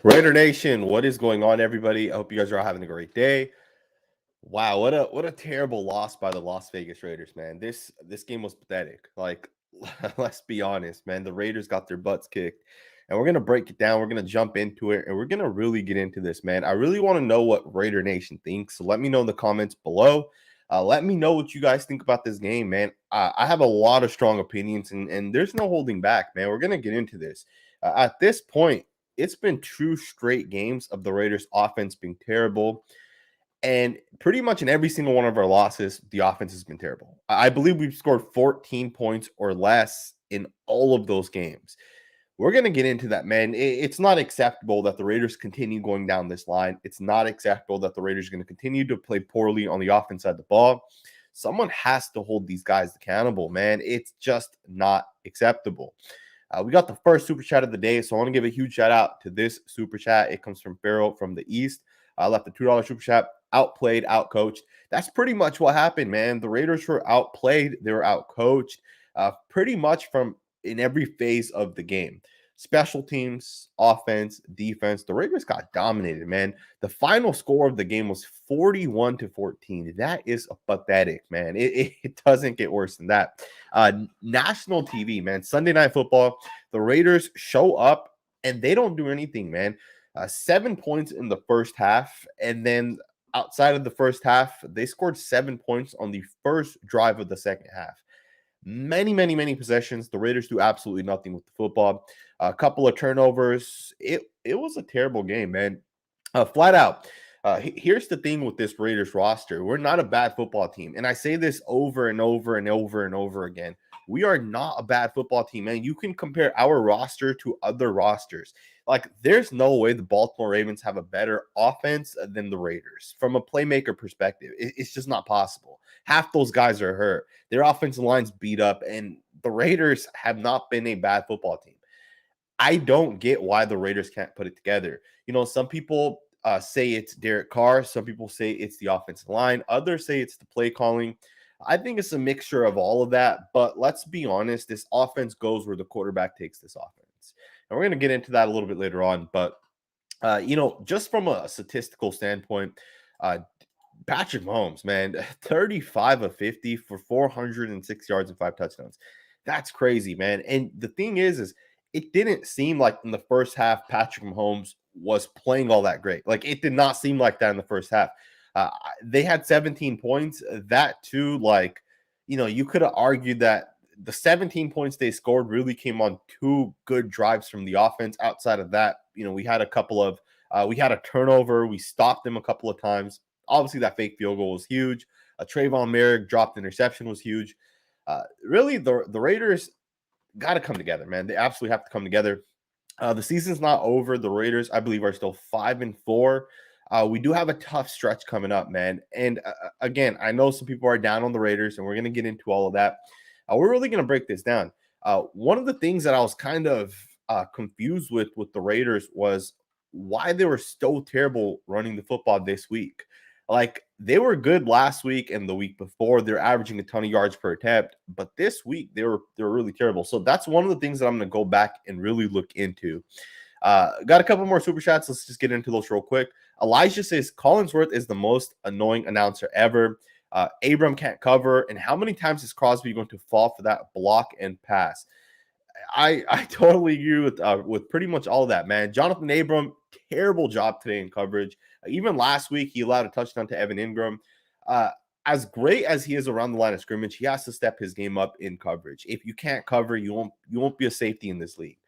Raider Nation, what is going on, everybody? I hope you guys are all having a great day. Wow, what a terrible loss by the Las Vegas Raiders, man. This game was pathetic. Like, let's be honest, man. The Raiders got their butts kicked, and we're gonna break it down. We're gonna jump into it, and we're gonna really get into this, man. I really want to know what Raider Nation thinks. So let me know in the comments below. Let me know what you guys think about this game, man. I have a lot of strong opinions, and there's no holding back, man. We're gonna get into this. At this point, it's been two straight games of the Raiders' offense being terrible. And pretty much in every single one of our losses, the offense has been terrible. I believe we've scored 14 points or less in all of those games. We're going to get into that, man. It's not acceptable that the Raiders continue going down this line. It's not acceptable that the Raiders are going to continue to play poorly on the offense side of the ball. Someone has to hold these guys accountable, man. It's just not acceptable. We got the first super chat of the day, so I want to give a huge shout out to this super chat. It comes from Farrell from the East. I left a $2 super chat. Outplayed, outcoached. That's pretty much what happened, man. The Raiders were outplayed. They were outcoached pretty much from in every phase of the game. Special teams, offense, defense. The Raiders got dominated, man. The final score of the game was 41-14. That is pathetic, man. It doesn't get worse than that. National TV, man. Sunday Night Football. The Raiders show up and they don't do anything, man. 7 points in the first half, and then outside of the first half, they scored 7 points on the first drive of the second half. Many possessions. The Raiders do absolutely nothing with the football. A couple of turnovers. It was a terrible game, man. Flat out. Here's the thing with this Raiders roster. We're not a bad football team. And I say this over and over and over and over again. We are not a bad football team, man. You can compare our roster to other rosters. Like, there's no way the Baltimore Ravens have a better offense than the Raiders from a playmaker perspective. It's just not possible. Half those guys are hurt. Their offensive line's beat up, and the Raiders have not been a bad football team. I don't get why the Raiders can't put it together. You know, some people say it's Derek Carr. Some people say it's the offensive line. Others say it's the play calling. I think it's a mixture of all of that. But let's be honest, this offense goes where the quarterback takes this offense. And we're going to get into that a little bit later on. But, just from a statistical standpoint, Patrick Mahomes, man, 35 of 50 for 406 yards and 5 touchdowns. That's crazy, man. And the thing is it didn't seem like in the first half Patrick Mahomes was playing all that great. Like, it did not seem like that in the first half. They had 17 points. That too, like, you could have argued that the 17 points they scored really came on two good drives from the offense. Outside of that, we had we had a turnover. We stopped them a couple of times. Obviously, that fake field goal was huge. A Trayvon Merrick dropped interception was huge. Really, the Raiders got to come together, man. They absolutely have to come together. The season's not over. The Raiders, I believe, are still 5-4. We do have a tough stretch coming up, man. And again, I know some people are down on the Raiders, and we're going to get into all of that. We're really going to break this down. One of the things that I was kind of confused with the Raiders was why they were so terrible running the football this week. Like, they were good last week and the week before. They're averaging a ton of yards per attempt, but this week they were really terrible. So that's one of the things that I'm going to go back and really look into. Got a couple more super chats. Let's just get into those real quick. Elijah says Collinsworth is the most annoying announcer ever. Abram can't cover. And how many times is Crosby going to fall for that block and pass? I totally agree with pretty much all of that, man. Jonathan Abram, terrible job today in coverage. Even last week, he allowed a touchdown to Evan Ingram. As great as he is around the line of scrimmage, he has to step his game up in coverage. If you can't cover, you won't be a safety in this league.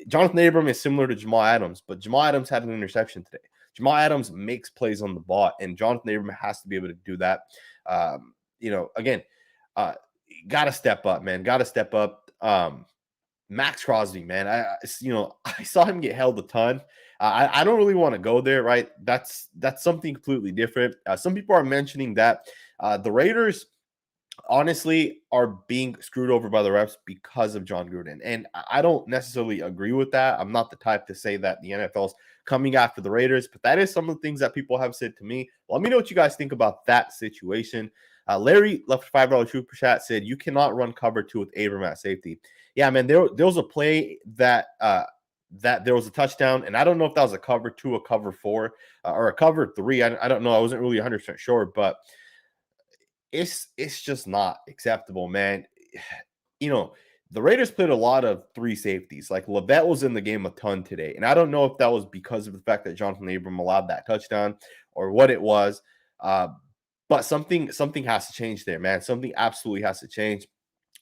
Jonathan Abram is similar to Jamal Adams, but Jamal Adams had an interception today. Jamal Adams makes plays on the ball, and Jonathan Abram has to be able to do that. Again, got to step up, man. Got to step up. Max Crosby, man. I saw him get held a ton. I don't really want to go there, right? That's something completely different. Some people are mentioning that the Raiders honestly are being screwed over by the refs because of John Gruden. And I don't necessarily agree with that. I'm not the type to say that the NFL's coming after the Raiders, but that is some of the things that people have said to me. Let me know what you guys think about that situation. Larry left a $5 super chat, said, you cannot run cover two with Abram at safety. Yeah, man, there was a play that that there was a touchdown, and I don't know if that was a cover 2, a cover 4, or a cover 3. I don't know. I wasn't really 100% sure, but it's just not acceptable, man. You know, the Raiders played a lot of 3 safeties. Like, Levette was in the game a ton today, and I don't know if that was because of the fact that Jonathan Abram allowed that touchdown or what it was, uh, but something has to change there, man. Something absolutely has to change.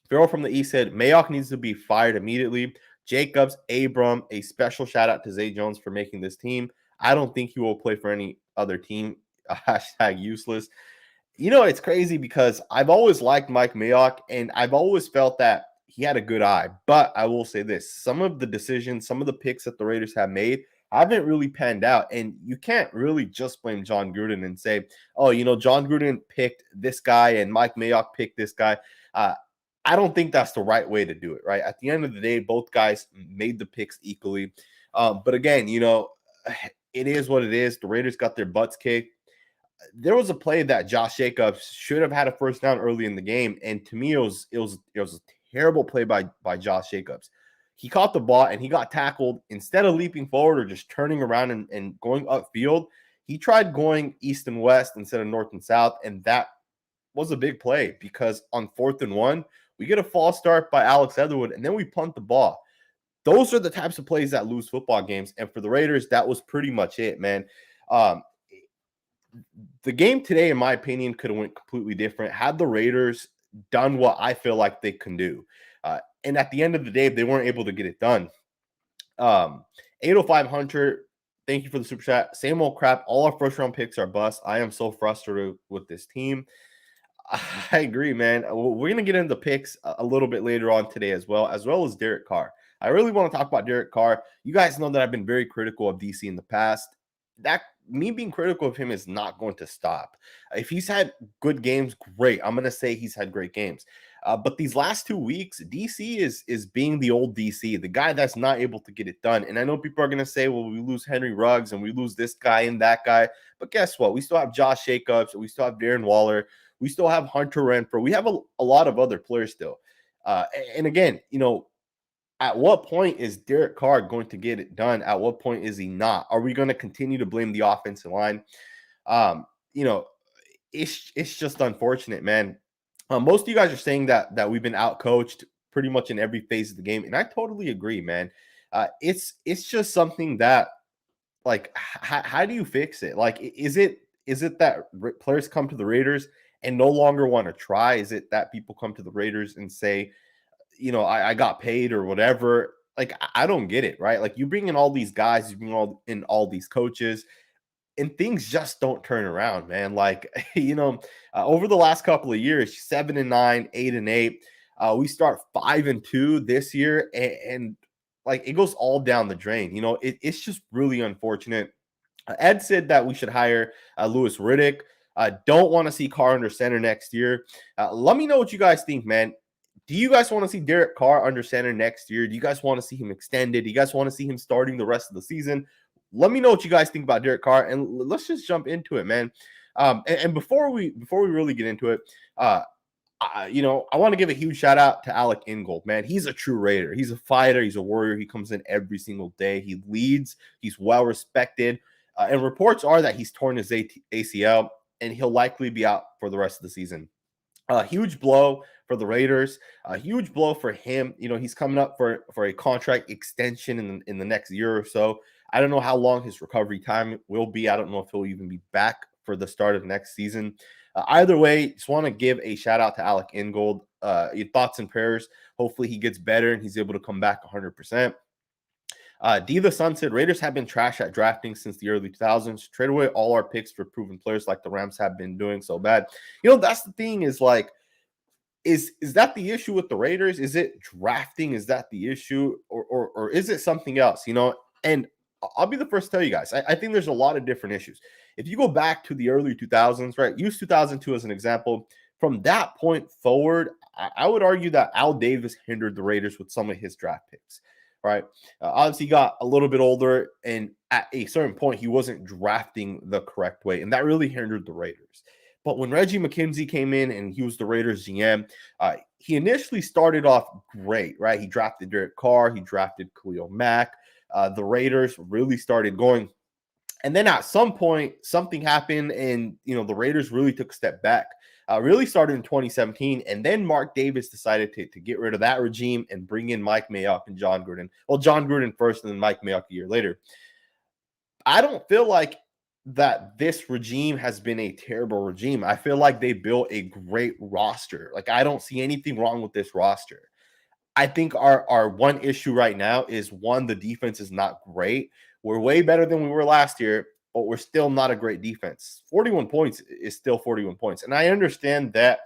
Farrell from the East said Mayock needs to be fired immediately. Jacobs, Abram, a special shout out to Zay Jones for making this team. I don't think he will play for any other team. Hashtag useless. You know, it's crazy because I've always liked Mike Mayock, and I've always felt that he had a good eye. But I will say this, some of the decisions, some of the picks that the Raiders have made haven't really panned out. And you can't really just blame John Gruden and say, oh, you know, John Gruden picked this guy and Mike Mayock picked this guy. I don't think that's the right way to do it, right? At the end of the day, both guys made the picks equally. But again, you know, it is what it is. The Raiders got their butts kicked. There was a play that Josh Jacobs should have had a first down early in the game, and to me, it was a terrible play by Josh Jacobs. He caught the ball and he got tackled. Instead of leaping forward or just turning around and going upfield, he tried going east and west instead of north and south, and that was a big play because on 4th and 1, we get a false start by Alex Leatherwood, and then we punt the ball. Those are the types of plays that lose football games, and for the Raiders, that was pretty much it, man. The game today, in my opinion, could have went completely different had the Raiders done what I feel like they can do. And at the end of the day, they weren't able to get it done. 805 Hunter, thank you for the super chat. Same old crap. All our first round picks are bust. I am so frustrated with this team. I agree, man. We're going to get into picks a little bit later on today as well as Derek Carr. I really want to talk about Derek Carr. You guys know that I've been very critical of DC in the past. That me being critical of him is not going to stop. If he's had good games, great. I'm going to say he's had great games. But these last 2 weeks, DC is being the old DC, the guy that's not able to get it done. And I know people are going to say, well, we lose Henry Ruggs and we lose this guy and that guy. But guess what? We still have Josh Jacobs. We still have Darren Waller. We still have Hunter Renfrow. We have a lot of other players still. And again, you know, at what point is Derek Carr going to get it done? At what point is he not? Are we going to continue to blame the offensive line? You know, it's just unfortunate, man. Most of you guys are saying that we've been outcoached pretty much in every phase of the game, and I totally agree, man. It's just something that, like, how do you fix it? Like, is it that players come to the Raiders and no longer want to try? Is it that people come to the Raiders and say, you know, I got paid or whatever? Like, I don't get it, right? Like, you bring in all these guys, you bring in all these coaches, and things just don't turn around, man. Like, you know, over the last couple of years, 7-9, 8-8, we start 5-2 this year, and like, it goes all down the drain. You know, it's just really unfortunate. Ed said that we should hire Louis Riddick. Don't want to see Carr under center next year. Let me know what you guys think, man. Do you guys want to see Derek Carr under center next year? Do you guys want to see him extended? Do you guys want to see him starting the rest of the season? Let me know what you guys think about Derek Carr, and let's just jump into it, man. And before we really get into it, you know, I want to give a huge shout out to Alec Ingold, man. He's a true Raider. He's a fighter. He's a warrior. He comes in every single day. He leads. He's well respected. And reports are that he's torn his ACL, and he'll likely be out for the rest of the season. A huge blow for the Raiders. A huge blow for him. You know, he's coming up for a contract extension in the next year or so. I don't know how long his recovery time will be. I don't know if he'll even be back for the start of next season. Either way, just want to give a shout out to Alec Ingold. Your thoughts and prayers. Hopefully he gets better and he's able to come back 100%. D the Sun said Raiders have been trash at drafting since the early 2000s. Trade away all our picks for proven players like the Rams have been doing so bad. You know, that's the thing, is like, is that the issue with the Raiders? Is it drafting? Is that the issue? Or is it something else? You know, and I'll be the first to tell you guys, I think there's a lot of different issues. If you go back to the early 2000s, right, use 2002 as an example, from that point forward, I would argue that Al Davis hindered the Raiders with some of his draft picks, right? Obviously, he got a little bit older, and at a certain point, he wasn't drafting the correct way, and that really hindered the Raiders. But when Reggie McKenzie came in and he was the Raiders GM, he initially started off great, right? He drafted Derek Carr, he drafted Khalil Mack. the Raiders really started going. And then at some point, something happened, and the Raiders really took a step back. Really started in 2017, and then Mark Davis decided to get rid of that regime and bring in Mike Mayock and John Gruden. Well, John Gruden first, and then Mike Mayock a year later. I don't feel like that this regime has been a terrible regime. I feel like they built a great roster. Like, I don't see anything wrong with this roster. I think our one issue right now is, one, the defense is not great. We're way better than we were last year, but we're still not a great defense. 41 points is still 41 points. And I understand that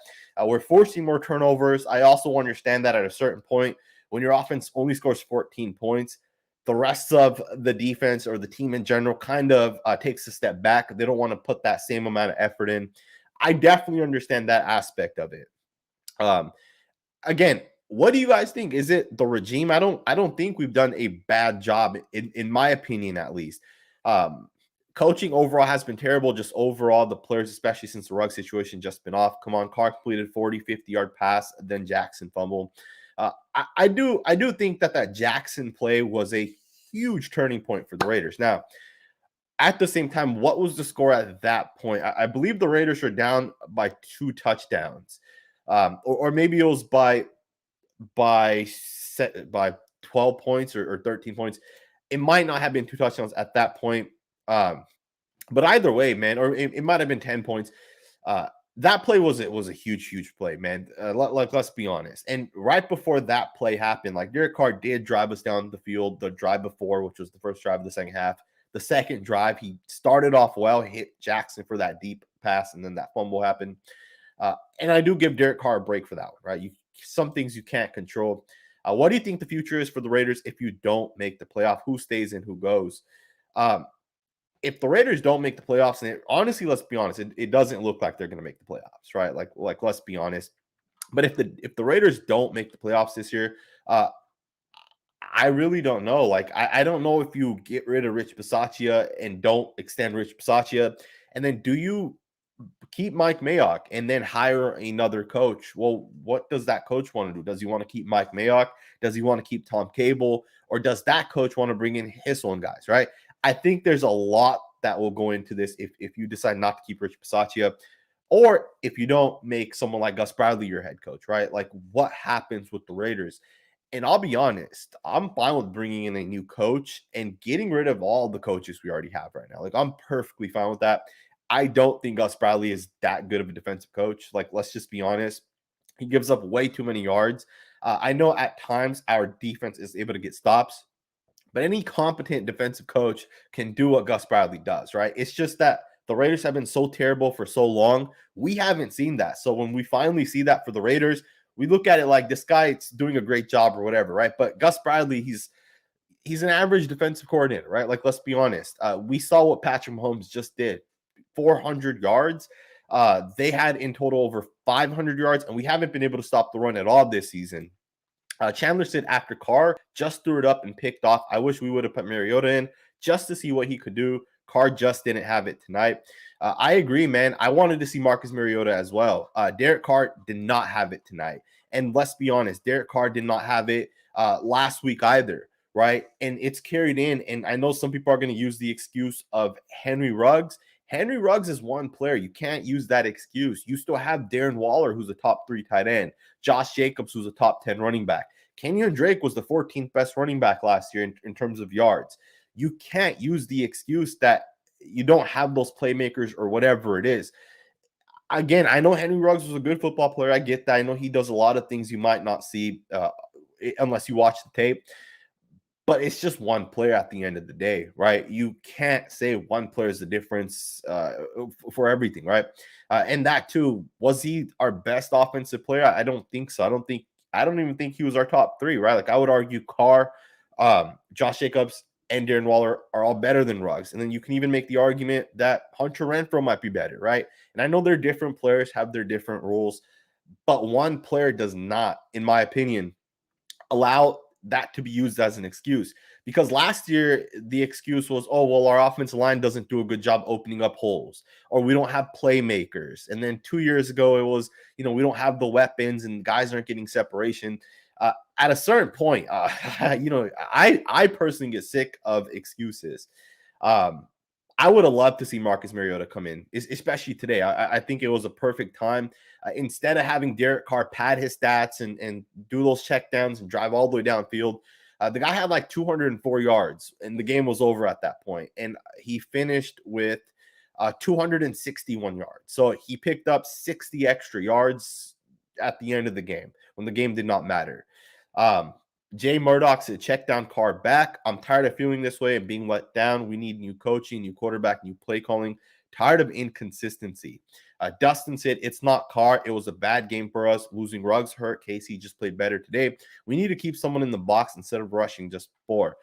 we're forcing more turnovers. I also understand that at a certain point, when your offense only scores 14 points, the rest of the defense or the team in general kind of takes a step back. They don't want to put that same amount of effort in. I definitely understand that aspect of it. Again, what do you guys think? Is it the regime? I don't think we've done a bad job, in my opinion, at least. Coaching overall has been terrible. Just overall, the players, especially since the Ruggs situation just been off. Come on, Carr completed 40, 50-yard pass, then Jackson fumble. I do think that Jackson play was a huge turning point for the Raiders. Now, at the same time, what was the score at that point? I believe the Raiders were down by 2 touchdowns, or maybe it was by 12 points or 13 points. It might not have been 2 touchdowns at that point. But either way, man, or it might have been 10 points. That play was a huge play, man. Let's be honest. And right before that play happened, like, Derek Carr did drive us down the field the drive before, which was the first drive of the second half. The second drive, he started off well, hit Jackson for that deep pass, and then that fumble happened. And I do give Derek Carr a break for that one, right? Some things you can't control. What do you think the future is for the Raiders if you don't make the playoff? Who stays and who goes? If the Raiders don't make the playoffs, and honestly, let's be honest, it doesn't look like they're going to make the playoffs, right? Like let's be honest. But if the Raiders don't make the playoffs this year, I really don't know. Like, I don't know if you get rid of Rich Bisaccia and don't extend Rich Bisaccia, and then do you keep Mike Mayock and then hire another coach? Well, what does that coach want to do? Does he want to keep Mike Mayock? Does he want to keep Tom Cable? Or does that coach want to bring in his own guys, right? I think there's a lot that will go into this if you decide not to keep Rich Bisaccia, or if you don't make someone like Gus Bradley your head coach, right? Like, what happens with the Raiders? And I'll be honest, I'm fine with bringing in a new coach and getting rid of all the coaches we already have right now. Like, I'm perfectly fine with that. I don't think Gus Bradley is that good of a defensive coach. Like, let's just be honest. He gives up way too many yards. I know at times our defense is able to get stops, but any competent defensive coach can do what Gus Bradley does, right? It's just that the Raiders have been so terrible for so long. We haven't seen that. So when we finally see that for the Raiders, we look at it like, this guy's doing a great job or whatever, right? But Gus Bradley, he's an average defensive coordinator, right? Like, let's be honest. We saw what Patrick Mahomes just did. 400 yards. They had in total over 500 yards, and we haven't been able to stop the run at all this season. Chandler said after Carr just threw it up and picked off, I wish we would have put Mariota in just to see what he could do. Carr just didn't have it tonight. I agree, man. I wanted to see Marcus Mariota as well. Derek Carr did not have it tonight. And let's be honest, Derek Carr did not have it last week either, right? And it's carried in. And I know some people are going to use the excuse of Henry Ruggs. Henry Ruggs is one player. You can't use that excuse. You still have Darren Waller, who's a top 3 tight end. Josh Jacobs, who's a top 10 running back. Kenyon Drake was the 14th best running back last year in terms of yards. You can't use the excuse that you don't have those playmakers or whatever it is. Again, I know Henry Ruggs was a good football player. I get that. I know he does a lot of things you might not see unless you watch the tape. But it's just one player at the end of the day, right? You can't say one player is the difference for everything, right? And that too, was he our best offensive player? I don't think so. I don't even think he was our top 3, right? Like, I would argue Carr, Josh Jacobs, and Darren Waller are all better than Ruggs. And then you can even make the argument that Hunter Renfrow might be better, right? And I know they're different players, have their different rules, but one player does not, in my opinion, allow that to be used as an excuse. Because last year the excuse was, oh, well, our offensive line doesn't do a good job opening up holes, or we don't have playmakers. And then 2 years ago it was, we don't have the weapons and guys aren't getting separation. at a certain point, I personally get sick of excuses. Um, I would have loved to see Marcus Mariota come in, especially today. I think it was a perfect time. Instead of having Derek Carr pad his stats and do those checkdowns and drive all the way downfield, the guy had like 204 yards, and the game was over at that point. And he finished with 261 yards. So he picked up 60 extra yards at the end of the game when the game did not matter. Um, Jay Murdoch's a check down Carr back. I'm tired of feeling this way and being let down. We need new coaching, new quarterback, new play calling. Tired of inconsistency. Dustin said, it's not Carr. It was a bad game for us. Losing Ruggs hurt. Casey just played better today. We need to keep someone in the box instead of rushing just 4.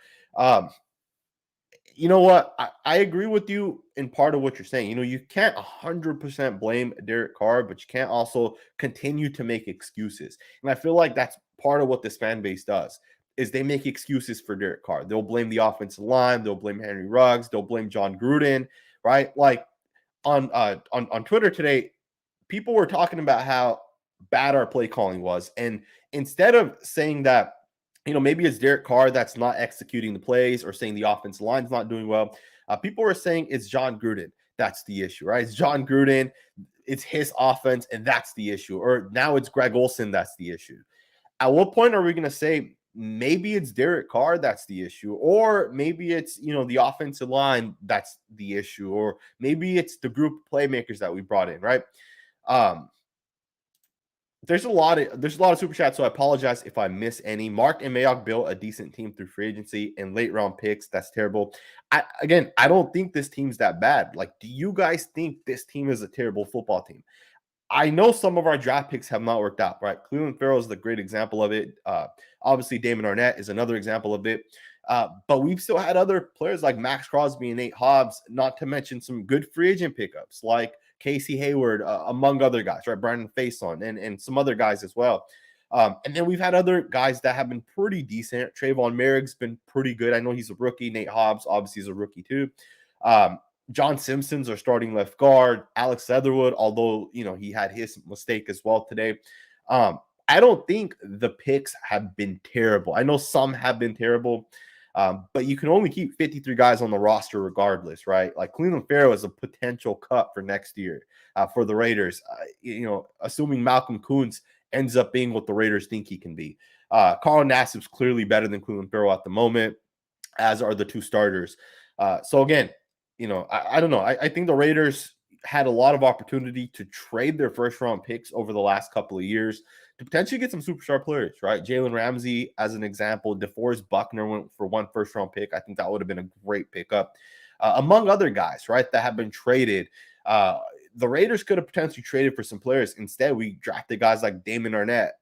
You know what? I agree with you in part of what you're saying. You can't 100% blame Derek Carr, but you can't also continue to make excuses. And I feel like that's part of what this fan base does is they make excuses for Derek Carr. They'll blame the offensive line. They'll blame Henry Ruggs. They'll blame John Gruden, right? Like on Twitter today, people were talking about how bad our play calling was. And instead of saying that, maybe it's Derek Carr that's not executing the plays or saying the offensive line's not doing well. People are saying it's John Gruden. That's the issue, right? It's John Gruden. It's his offense, and that's the issue. Or now it's Greg Olsen. That's the issue. At what point are we going to say maybe it's Derek Carr that's the issue, or maybe it's the offensive line that's the issue, or maybe it's the group of playmakers that we brought in, right? There's a lot of super chats, so I apologize if I miss any. Mark and Mayock built a decent team through free agency and late round picks. That's terrible. I don't think this team's that bad. Like, do you guys think this team is a terrible football team? I know some of our draft picks have not worked out, right? Cleveland Farrell is the great example of it. Obviously, Damon Arnett is another example of it. But we've still had other players like Max Crosby and Nate Hobbs, not to mention some good free agent pickups like Casey Hayward, among other guys, right? Brandon Faison and some other guys as well. And then we've had other guys that have been pretty decent. Trayvon Merrick's been pretty good. I know he's a rookie. Nate Hobbs, obviously, is a rookie too. John Simpson's our starting left guard. Alex Leatherwood, although, he had his mistake as well today. I don't think the picks have been terrible. I know some have been terrible. But you can only keep 53 guys on the roster regardless, right? Like Cleveland Farrell is a potential cut for next year for the Raiders. Assuming Malcolm Koonce ends up being what the Raiders think he can be. Carl Nassib's clearly better than Cleveland Farrell at the moment, as are the two starters. So again, I don't know. I think the Raiders had a lot of opportunity to trade their first round picks over the last couple of years to potentially get some superstar players, right? Jalen Ramsey, as an example, DeForest Buckner went for 1 first-round pick. I think that would have been a great pickup, among other guys, right, that have been traded. The Raiders could have potentially traded for some players. Instead, we drafted guys like Damon Arnett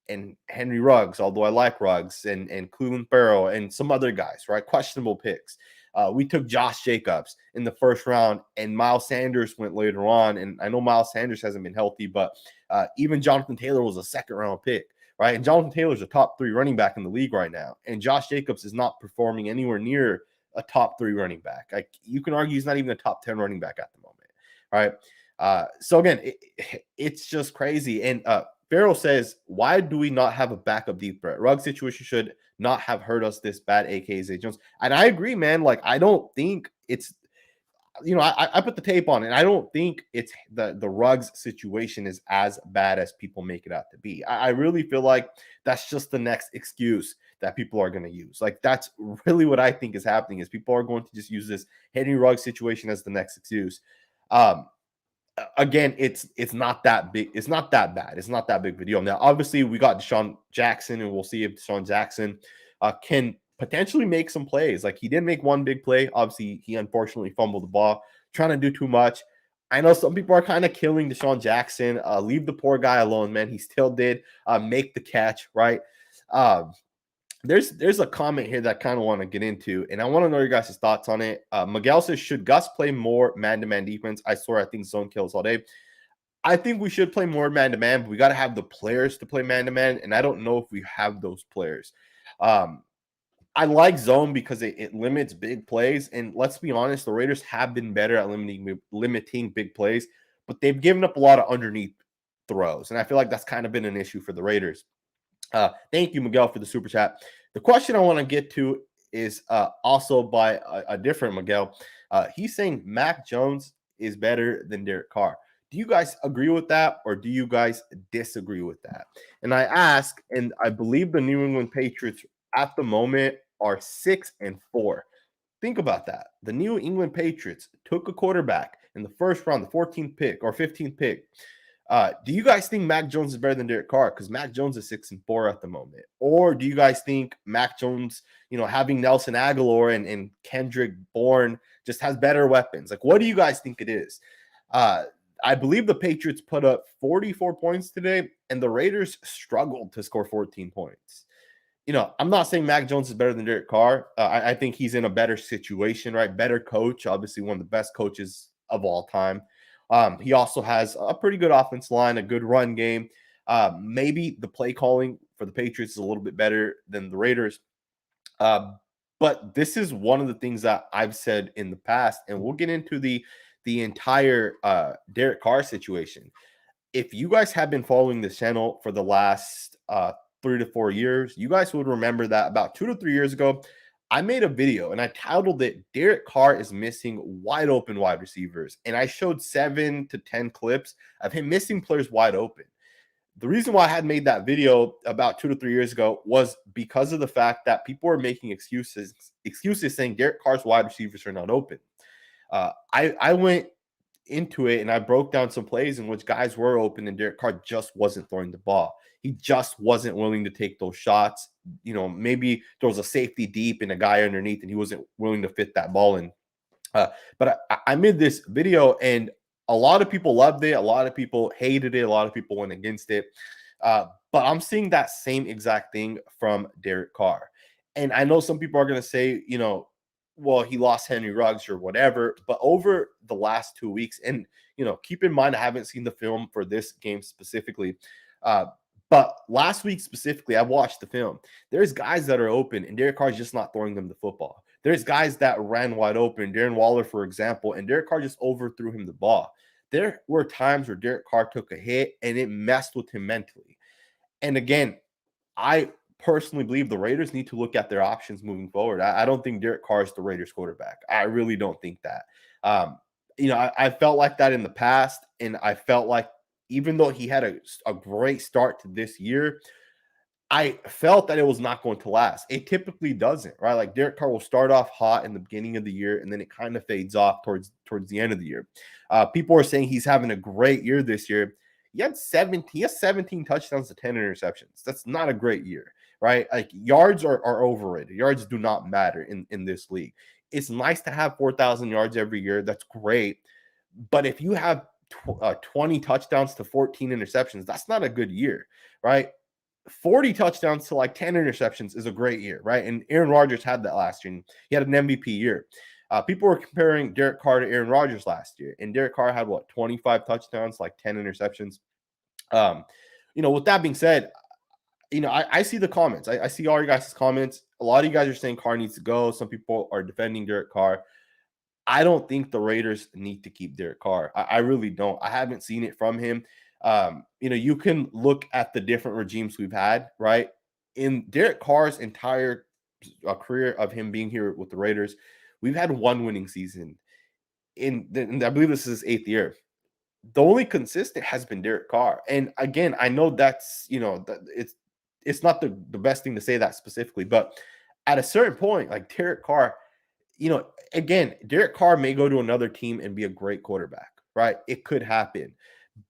and Henry Ruggs, although I like Ruggs, and Cleveland Farrell and some other guys, right? Questionable picks. We took Josh Jacobs in the first round, and Miles Sanders went later on. And I know Miles Sanders hasn't been healthy, but even Jonathan Taylor was a second-round pick, right? And Jonathan Taylor's a top 3 running back in the league right now. And Josh Jacobs is not performing anywhere near a top 3 running back. Like, you can argue he's not even a top 10 running back at the moment, right? So again, it's just crazy. And Farrell says, why do we not have a backup deep threat? Ruggs situation should not have hurt us this bad, aka Zay Jones. And I agree, man. Like, I don't think it's, I put the tape on it. I don't think it's the Ruggs situation is as bad as people make it out to be. I really feel like that's just the next excuse that people are going to use. Like, that's really what I think is happening is people are going to just use this Henry Ruggs situation as the next excuse. Again, it's not that big. It's not that bad. It's not that big of a deal. Now, obviously, we got Deshaun Jackson, and we'll see if Deshaun Jackson can potentially make some plays. Like, he did make one big play. Obviously, he unfortunately fumbled the ball, trying to do too much. I know some people are kind of killing Deshaun Jackson. Leave the poor guy alone, man. He still did make the catch, right? There's a comment here that I kind of want to get into, and I want to know your guys' thoughts on it. Miguel says, should Gus play more man-to-man defense? I swear I think zone kills all day. I think we should play more man-to-man, but we got to have the players to play man-to-man, and I don't know if we have those players. I like zone because it limits big plays, and let's be honest, the Raiders have been better at limiting big plays, but they've given up a lot of underneath throws, and I feel like that's kind of been an issue for the Raiders. Thank you, Miguel, for the super chat. The question I want to get to is also by a different Miguel. He's saying Mac Jones is better than Derek Carr. Do you guys agree with that, or do you guys disagree with that? And I ask, and I believe the New England Patriots at the moment are 6-4. Think about that. The New England Patriots took a quarterback in the first round, the 14th pick or 15th pick. Do you guys think Mac Jones is better than Derek Carr? Because Mac Jones is 6-4 at the moment. Or do you guys think Mac Jones, having Nelson Aguilar and Kendrick Bourne just has better weapons? Like, what do you guys think it is? I believe the Patriots put up 44 points today, and the Raiders struggled to score 14 points. I'm not saying Mac Jones is better than Derek Carr. I think he's in a better situation, right? Better coach, obviously one of the best coaches of all time. He also has a pretty good offense line, a good run game. Maybe the play calling for the Patriots is a little bit better than the Raiders. But this is one of the things that I've said in the past, and we'll get into the entire Derek Carr situation. If you guys have been following this channel for the last 3 to 4 years, you guys would remember that about 2 to 3 years ago, I made a video and I titled it Derek Carr is missing wide open wide receivers. And I showed 7 to 10 clips of him missing players wide open. The reason why I had made that video about 2 to 3 years ago was because of the fact that people were making excuses saying Derek Carr's wide receivers are not open. I went into it and I broke down some plays in which guys were open and Derek Carr just wasn't throwing the ball. He just wasn't willing to take those shots. Maybe there was a safety deep and a guy underneath and he wasn't willing to fit that ball in. But I made this video and a lot of people loved it. A lot of people hated it. A lot of people went against it. But I'm seeing that same exact thing from Derek Carr. And I know some people are going to say, well, he lost Henry Ruggs or whatever. But over the last 2 weeks, and, keep in mind, I haven't seen the film for this game specifically. But last week specifically, I watched the film. There's guys that are open, and Derek Carr is just not throwing them the football. There's guys that ran wide open, Darren Waller, for example, and Derek Carr just overthrew him the ball. There were times where Derek Carr took a hit, and it messed with him mentally. And again, I personally believe the Raiders need to look at their options moving forward. I don't think Derek Carr is the Raiders quarterback. I really don't think that. I felt like that in the past, and I felt like even though he had a great start to this year, I felt that it was not going to last. It typically doesn't, right? Like Derek Carr will start off hot in the beginning of the year, and then it kind of fades off towards the end of the year. People are saying he's having a great year this year. He has 17 touchdowns to 10 interceptions. That's not a great year, right? Like yards are overrated. Yards do not matter in this league. It's nice to have 4,000 yards every year. That's great. But if you have 20 touchdowns to 14 interceptions, that's not a good year, right? 40 touchdowns to like 10 interceptions is a great year, right? And Aaron Rodgers had that last year. And he had an MVP year. People were comparing Derek Carr to Aaron Rodgers last year, and Derek Carr had 25 touchdowns, like 10 interceptions. With that being said, I see the comments. I see all your guys' comments. A lot of you guys are saying Carr needs to go. Some people are defending Derek Carr. I don't think the Raiders need to keep Derek Carr. I really don't. I haven't seen it from him. You can look at the different regimes we've had, right? In Derek Carr's entire career of him being here with the Raiders, we've had one winning season. And I believe this is his 8th year. The only consistent has been Derek Carr. And again, I know that's, it's not the best thing to say that specifically, but at a certain point, like Derek Carr, again, Derek Carr may go to another team and be a great quarterback, right? It could happen,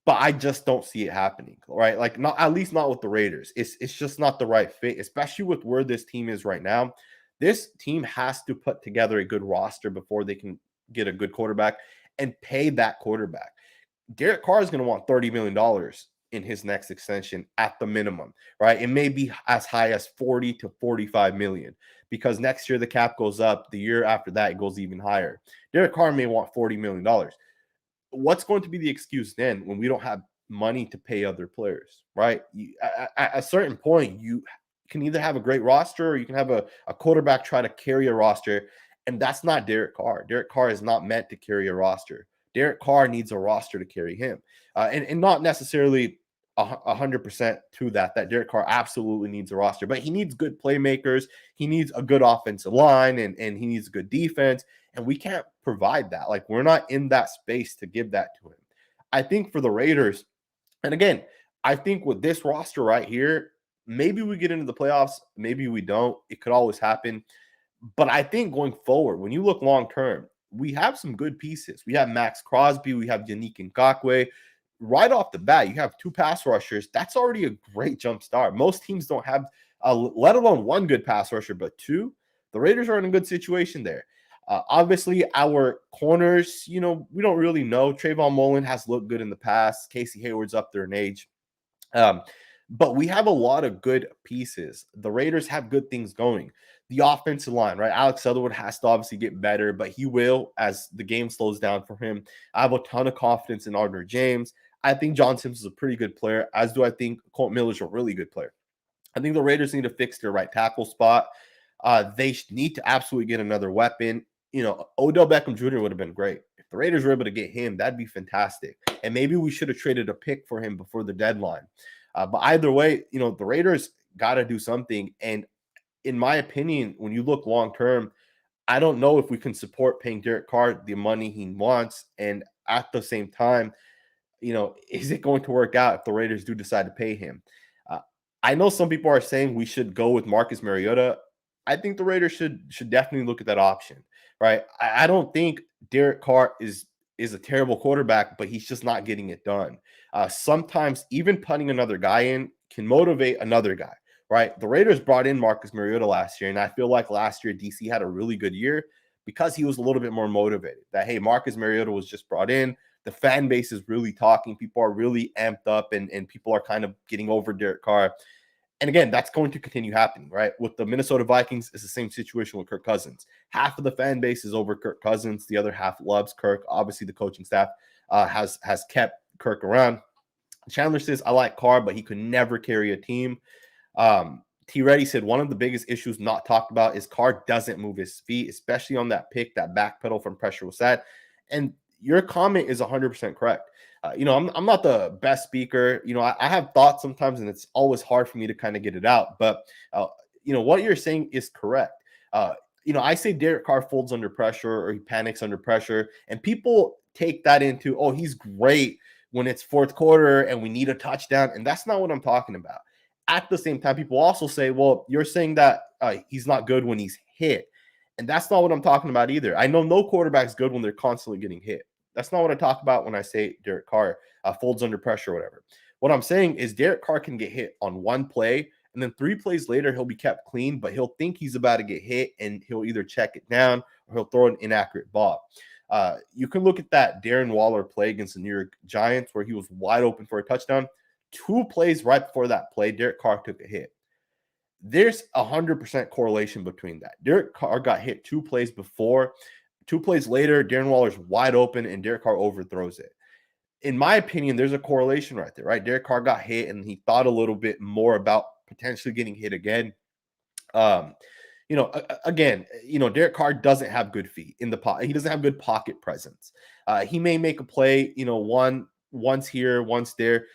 but I just don't see it happening, right? Like not, at least not with the Raiders. It's just not the right fit, especially with where this team is right now. This team has to put together a good roster before they can get a good quarterback and pay that quarterback. Derek Carr is going to want $30 million in his next extension at the minimum, right? It may be as high as 40 to 45 million because next year the cap goes up. The year after that, it goes even higher. Derek Carr may want $40 million. What's going to be the excuse then when we don't have money to pay other players, right? At a certain point, you can either have a great roster or you can have a quarterback try to carry a roster, and that's not Derek Carr. Derek Carr is not meant to carry a roster. Derek Carr needs a roster to carry him. And not necessarily 100% to that Derek Carr absolutely needs a roster, but he needs good playmakers. He needs a good offensive line, and he needs a good defense. And we can't provide that. Like, we're not in that space to give that to him. I think for the Raiders, and again, I think with this roster right here, maybe we get into the playoffs, maybe we don't. It could always happen. But I think going forward, when you look long term, we have some good pieces. We have Max Crosby, we have Yannick Ngakoue. Right off the bat, you have two pass rushers. That's already a great jump start. Most teams don't have, let alone one good pass rusher, but two. The Raiders are in a good situation there. Obviously, our corners, we don't really know. Trayvon Mullen has looked good in the past. Casey Hayward's up there in age. But we have a lot of good pieces. The Raiders have good things going. The offensive line, right? Alex Sutherland has to obviously get better, but he will as the game slows down for him. I have a ton of confidence in Gardner James. I think John Simpson is a pretty good player, as do I think Colt Miller's a really good player. I think the Raiders need to fix their right tackle spot. They need to absolutely get another weapon. Odell Beckham Jr. would have been great. If the Raiders were able to get him, that'd be fantastic. And maybe we should have traded a pick for him before the deadline. But either way, the Raiders got to do something. And in my opinion, when you look long term, I don't know if we can support paying Derek Carr the money he wants. And at the same time, is it going to work out if the Raiders do decide to pay him? I know some people are saying we should go with Marcus Mariota. I think the Raiders should definitely look at that option, right? I don't think Derek Carr is a terrible quarterback, but he's just not getting it done. Sometimes even putting another guy in can motivate another guy, right? The Raiders brought in Marcus Mariota last year, and I feel like last year DC had a really good year because he was a little bit more motivated. That, hey, Marcus Mariota was just brought in. The fan base is really talking. People are really amped up, and people are kind of getting over Derek Carr. And again, that's going to continue happening, right? With the Minnesota Vikings, it's the same situation with Kirk Cousins. Half of the fan base is over Kirk Cousins. The other half loves Kirk. Obviously, the coaching staff has kept Kirk around. Chandler says, I like Carr, but he could never carry a team. T. Reddy said, one of the biggest issues not talked about is Carr doesn't move his feet, especially on that pick, that back pedal from pressure was set. And your comment is 100% correct. I'm not the best speaker. I have thoughts sometimes, and it's always hard for me to kind of get it out. But, what you're saying is correct. I say Derek Carr folds under pressure or he panics under pressure, and people take that into, oh, he's great when it's fourth quarter and we need a touchdown. And that's not what I'm talking about. At the same time, people also say, well, you're saying that he's not good when he's hit. And that's not what I'm talking about either. I know no quarterback's good when they're constantly getting hit. That's not what I talk about when I say Derek Carr folds under pressure or whatever. What I'm saying is Derek Carr can get hit on one play, and then 3 plays later, he'll be kept clean, but he'll think he's about to get hit, and he'll either check it down or he'll throw an inaccurate ball. You can look at that Darren Waller play against the New York Giants where he was wide open for a touchdown. 2 plays right before that play, Derek Carr took a hit. There's 100% correlation between that. Derek Carr got hit 2 plays before. 2 plays later, Darren Waller's wide open, and Derek Carr overthrows it. In my opinion, there's a correlation right there, right? Derek Carr got hit, and he thought a little bit more about potentially getting hit again. Derek Carr doesn't have good feet in the pocket. He doesn't have good pocket presence. He may make a play, once here, once there,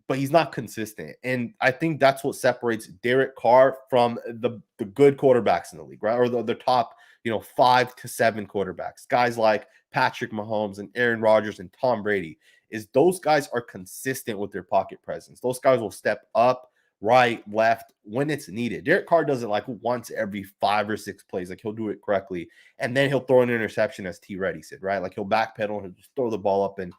but he's not consistent. And I think that's what separates Derek Carr from the good quarterbacks in the league, right? Or the top, 5 to 7 quarterbacks. Guys like Patrick Mahomes and Aaron Rodgers and Tom Brady, is those guys are consistent with their pocket presence. Those guys will step up, right, left when it's needed. Derek Carr does it like once every 5 or 6 plays. Like, he'll do it correctly, and then he'll throw an interception, as T. Reddy said, right? Like, he'll backpedal and he'll just throw the ball up, and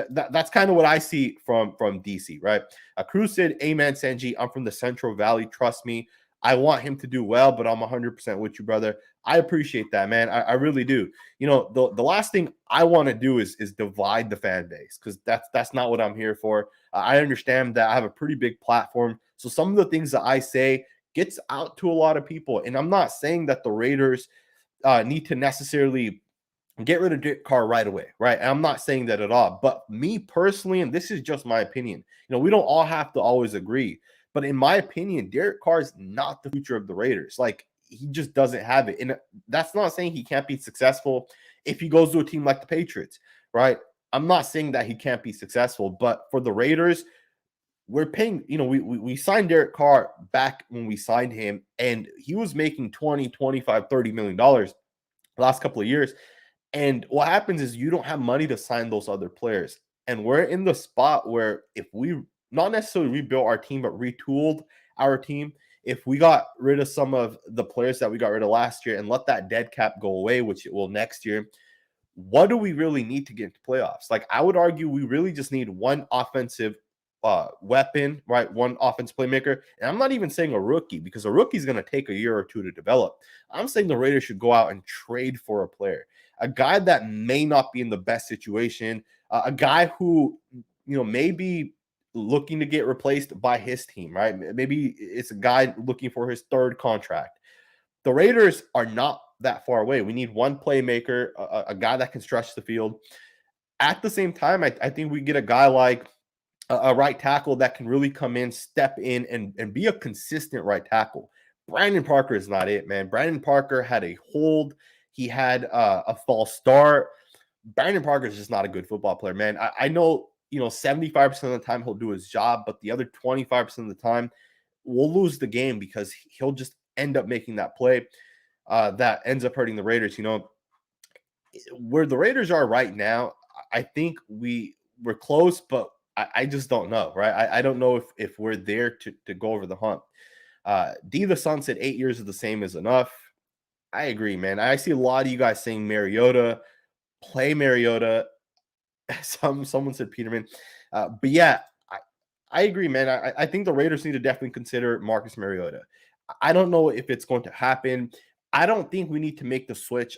that's kind of what I see from DC, right? Cruz said, amen, Sanji. I'm from the Central Valley. Trust me. I want him to do well, but I'm 100% with you, brother. I appreciate that, man. I really do. The last thing I want to do is divide the fan base, because that's not what I'm here for. I understand that I have a pretty big platform. So some of the things that I say gets out to a lot of people. And I'm not saying that the Raiders need to necessarily get rid of Derek Carr right away, right? And I'm not saying that at all. But me personally, and this is just my opinion, we don't all have to always agree. But in my opinion, Derek Carr is not the future of the Raiders. Like, he just doesn't have it. And that's not saying he can't be successful if he goes to a team like the Patriots, right? I'm not saying that he can't be successful. But for the Raiders, we're paying, we signed Derek Carr back when we signed him, and he was making 20, 25, $30 million the last couple of years. And what happens is you don't have money to sign those other players. And we're in the spot where if we not necessarily rebuilt our team, but retooled our team, if we got rid of some of the players that we got rid of last year and let that dead cap go away, which it will next year, what do we really need to get into playoffs? Like, I would argue we really just need one offensive weapon, right? One offense playmaker. And I'm not even saying a rookie, because a rookie is going to take a year or two to develop. I'm saying the Raiders should go out and trade for a player, a guy that may not be in the best situation, a guy who, may be looking to get replaced by his team, right? Maybe it's a guy looking for his third contract. The Raiders are not that far away. We need one playmaker, a guy that can stretch the field. At the same time, I think we get a guy like a right tackle that can really come in, step in, and be a consistent right tackle. Brandon Parker is not it, man. Brandon Parker had a hold. He had a false start. Brandon Parker is just not a good football player, man. I know, 75% of the time he'll do his job, but the other 25% of the time we'll lose the game because he'll just end up making that play that ends up hurting the Raiders. Where the Raiders are right now, I think we're close, but I just don't know, right? I don't know if we're there to go over the hump. D the Sun said 8 years of the same is enough. I agree, man. I see a lot of you guys saying Mariota, play Mariota. Someone said Peterman. But yeah, I agree, man. I think the Raiders need to definitely consider Marcus Mariota. I don't know if it's going to happen. I don't think we need to make the switch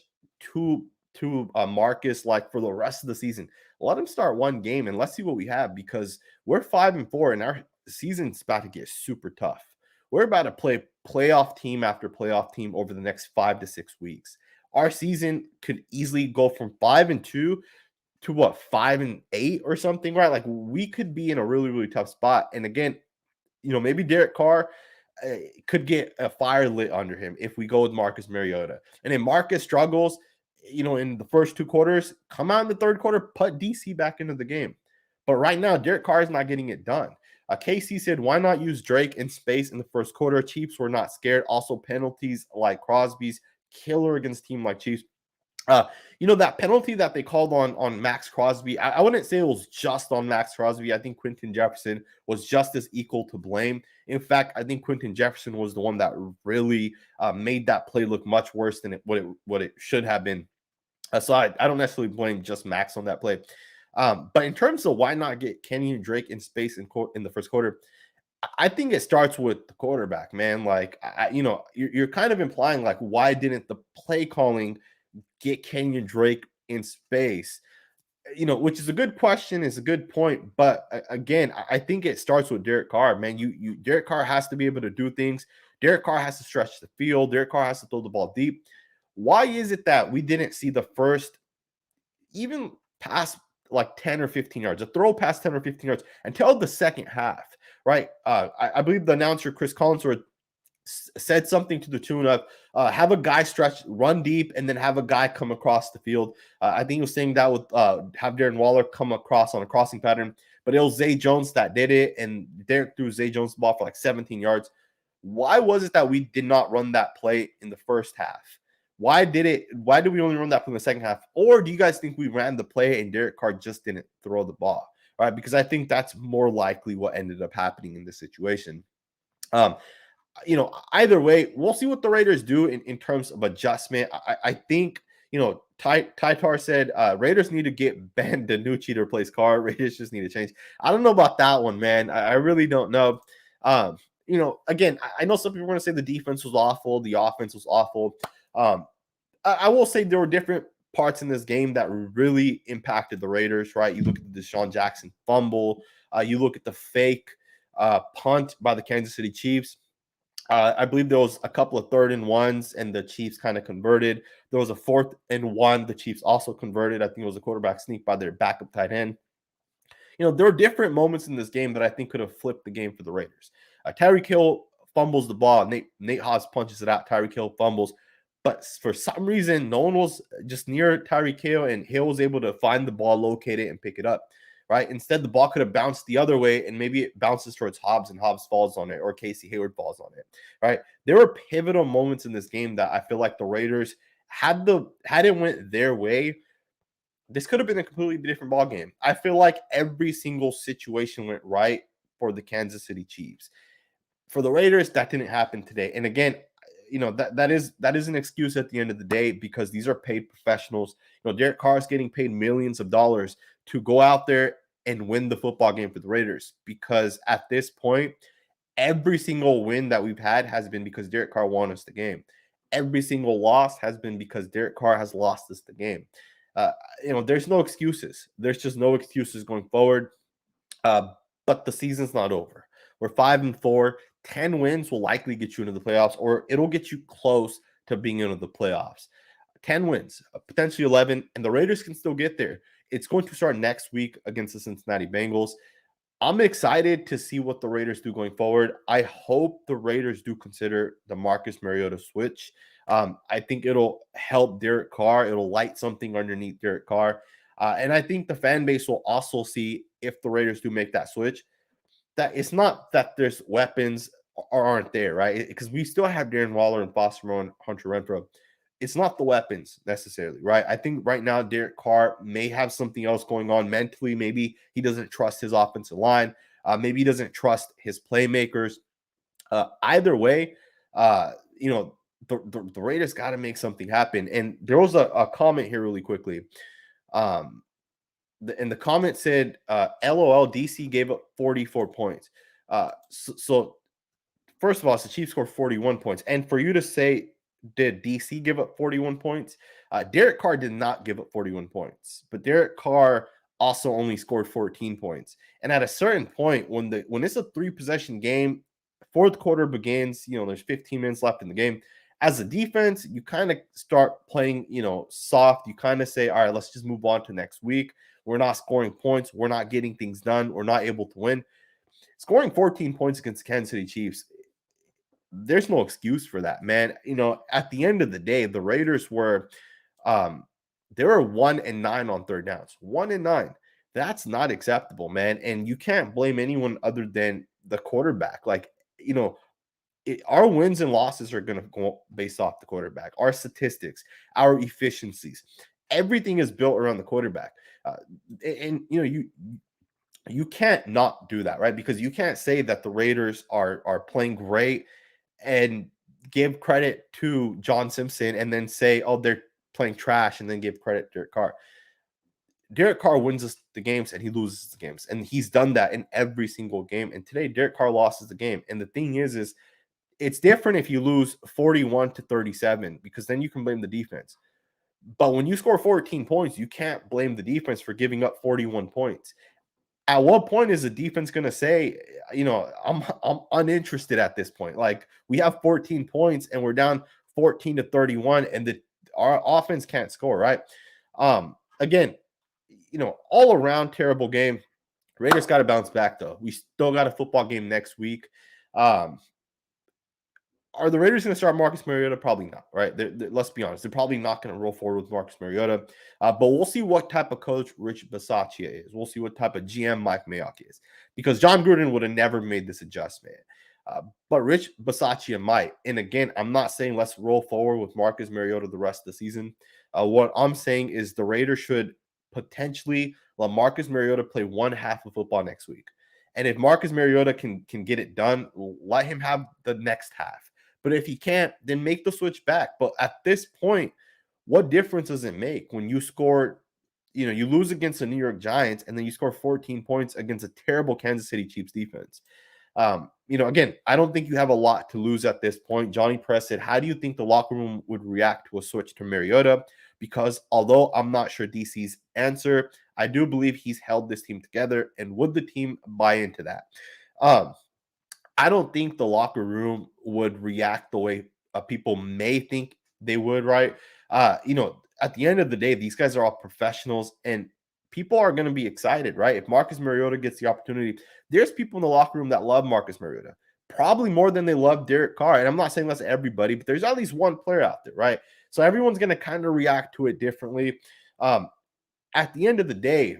to Marcus like for the rest of the season. Let him start one game and let's see what we have, because we're 5-4 and our season's about to get super tough. We're about to play playoff team after playoff team over the next 5 to 6 weeks. Our season could easily go from 5-2 to what, 5-8 or something, right? Like, we could be in a really, really tough spot. And again, maybe Derek Carr could get a fire lit under him if we go with Marcus Mariota. And if Marcus struggles, in the first 2 quarters, come out in the third quarter, put DC back into the game. But right now, Derek Carr is not getting it done. KC said, why not use Drake in space in the first quarter? Chiefs were not scared. Also, penalties like Crosby's killer against team like Chiefs. That penalty that they called on Max Crosby, I wouldn't say it was just on Max Crosby. I think Quentin Jefferson was just as equal to blame. In fact, I think Quentin Jefferson was the one that really made that play look much worse than what it should have been. So I don't necessarily blame just Max on that play. But in terms of why not get Kenyon Drake in space in the first quarter, I think it starts with the quarterback, man. Like, you're kind of implying, like, why didn't the play calling get Kenyon Drake in space? Which is a good question, is a good point. But again, I think it starts with Derek Carr, man. Derek Carr has to be able to do things. Derek Carr has to stretch the field. Derek Carr has to throw the ball deep. Why is it that we didn't see the first, even past like 10 or 15 yards, a throw past 10 or 15 yards until the second half, right? I believe the announcer, Chris Collinsworth, said something to the tune of have a guy stretch, run deep, and then have a guy come across the field. I think he was saying that with have Darren Waller come across on a crossing pattern, but it was Zay Jones that did it, and Derek threw Zay Jones the ball for like 17 yards. Why was it that we did not run that play in the first half? Why did we only run that from the second half? Or do you guys think we ran the play and Derek Carr just didn't throw the ball? All right, because I think that's more likely what ended up happening in this situation. Either way, we'll see what the Raiders do in terms of adjustment. I think, Tytar said Raiders need to get Ben DiNucci to replace Carr. Raiders just need to change. I don't know about that one, man. I really don't know. Again, I know some people are going to say the defense was awful, the offense was awful. I will say there were different parts in this game that really impacted the Raiders, right? You look at the Deshaun Jackson fumble. You look at the fake punt by the Kansas City Chiefs. I believe there was a couple of 3rd and 1s, and the Chiefs kind of converted. There was a 4th and 1. The Chiefs also converted. I think it was a quarterback sneak by their backup tight end. There are different moments in this game that I think could have flipped the game for the Raiders. Tyreek Hill fumbles the ball. Nate Haas punches it out. Tyreek Hill fumbles. But for some reason, no one was just near Tyreek Hill, and Hill was able to find the ball, locate it, and pick it up. right? Instead, the ball could have bounced the other way, and maybe it bounces towards Hobbs and Hobbs falls on it, or Casey Hayward falls on it, right? There were pivotal moments in this game that I feel like the Raiders had it went their way, this could have been a completely different ball game. I feel like every single situation went right for the Kansas City Chiefs. For the Raiders, that didn't happen today. And again, that is an excuse at the end of the day, because these are paid professionals. Derek Carr is getting paid millions of dollars to go out there and win the football game for the Raiders, because at this point, every single win that we've had has been because Derek Carr won us the game. Every single loss has been because Derek Carr has lost us the game. Uh, there's no excuses. There's just no excuses going forward. But the season's not over. We're 5-4. 10 wins will likely get you into the playoffs, or it'll get you close to being into the playoffs. 10 wins, potentially 11, and the Raiders can still get there. It's going to start next week against the Cincinnati Bengals. I'm excited to see what the Raiders do going forward. I hope the Raiders do consider the Marcus Mariota switch. I think it'll help Derek Carr. It'll light something underneath Derek Carr. And I think the fan base will also see, if the Raiders do make that switch, that it's not that there's weapons or aren't there, right? Because we still have Darren Waller and Foster Moreau and Hunter Renfrow. It's not the weapons necessarily, right? I think right now Derek Carr may have something else going on mentally. Maybe he doesn't trust his offensive line. Maybe he doesn't trust his playmakers. Either way, the Raiders got to make something happen. And there was a comment here really quickly. And the comment said, LOL, DC gave up 44 points. So first of all, the Chiefs scored 41 points. And for you to say, did DC give up 41 points? Derek Carr did not give up 41 points, but Derek Carr also only scored 14 points. And at a certain point, when it's a 3-possession game, fourth quarter begins, there's 15 minutes left in the game. As a defense, you kind of start playing, soft. You kind of say, all right, let's just move on to next week. We're not scoring points. We're not getting things done. We're not able to win. Scoring 14 points against the Kansas City Chiefs, there's no excuse for that, man. At the end of the day, the Raiders were, they were 1-9 on third downs. 1-9. That's not acceptable, man. And you can't blame anyone other than the quarterback. Our wins and losses are going to go based off the quarterback. Our statistics, our efficiencies, everything is built around the quarterback. You can't not do that, right? Because you can't say that the Raiders are playing great and give credit to John Simpson and then say, oh, they're playing trash, and then give credit to Derek Carr. Derek Carr wins us the games and he loses the games. And he's done that in every single game. And today, Derek Carr loses the game. And the thing is it's different if you lose 41-37, because then you can blame the defense. But when you score 14 points, you can't blame the defense for giving up 41 points. At what point is the defense going to say, I'm uninterested at this point? Like, we have 14 points and we're down 14-31, and our offense can't score, right? Again, all around terrible game. Raiders got to bounce back, though. We still got a football game next week. Are the Raiders going to start Marcus Mariota? Probably not, right? Let's be honest. They're probably not going to roll forward with Marcus Mariota. But we'll see what type of coach Rich Bisaccia is. We'll see what type of GM Mike Mayock is. Because John Gruden would have never made this adjustment. But Rich Bisaccia might. And again, I'm not saying let's roll forward with Marcus Mariota the rest of the season. What I'm saying is the Raiders should potentially let Marcus Mariota play one half of football next week. And if Marcus Mariota can get it done, let him have the next half. But if he can't, then make the switch back. But at this point, what difference does it make when you score, you lose against the New York Giants and then you score 14 points against a terrible Kansas City Chiefs defense? Again, I don't think you have a lot to lose at this point. Johnny Press said, how do you think the locker room would react to a switch to Mariota? Because although I'm not sure DC's answer, I do believe he's held this team together. And would the team buy into that? I don't think the locker room would react the way people may think they would, right? At the end of the day, these guys are all professionals and people are going to be excited, right? If Marcus Mariota gets the opportunity, there's people in the locker room that love Marcus Mariota, probably more than they love Derek Carr. And I'm not saying that's everybody, but there's at least one player out there, right? So everyone's going to kind of react to it differently. At the end of the day,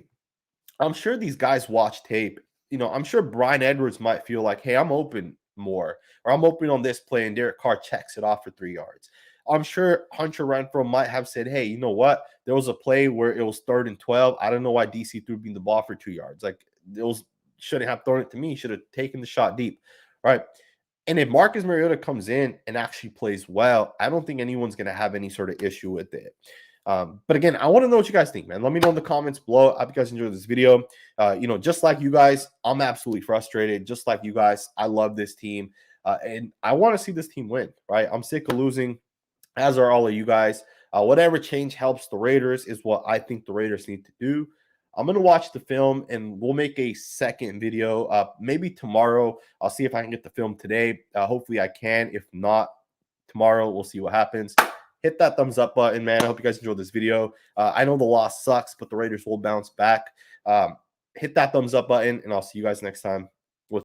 I'm sure these guys watch tape. I'm sure Brian Edwards might feel like, hey, I'm open more, or I'm open on this play, and Derek Carr checks it off for 3 yards. I'm sure Hunter Renfrow might have said, hey, you know what? There was a play where it was 3rd and 12. I don't know why DC threw me the ball for 2 yards. Like, it was shouldn't have thrown it to me. Should have taken the shot deep. Right. And if Marcus Mariota comes in and actually plays well, I don't think anyone's going to have any sort of issue with it. But again, I want to know what you guys think, man. Let me know in the comments below. I hope you guys enjoyed this video. Just like you guys, I'm absolutely frustrated. Just like you guys, I love this team. And I want to see this team win, right? I'm sick of losing, as are all of you guys. Whatever change helps the Raiders is what I think the Raiders need to do. I'm going to watch the film, and we'll make a second video maybe tomorrow. I'll see if I can get the film today. Hopefully I can. If not, tomorrow we'll see what happens. Hit that thumbs up button, man. I hope you guys enjoyed this video. I know the loss sucks, but the Raiders will bounce back. Hit that thumbs up button, and I'll see you guys next time.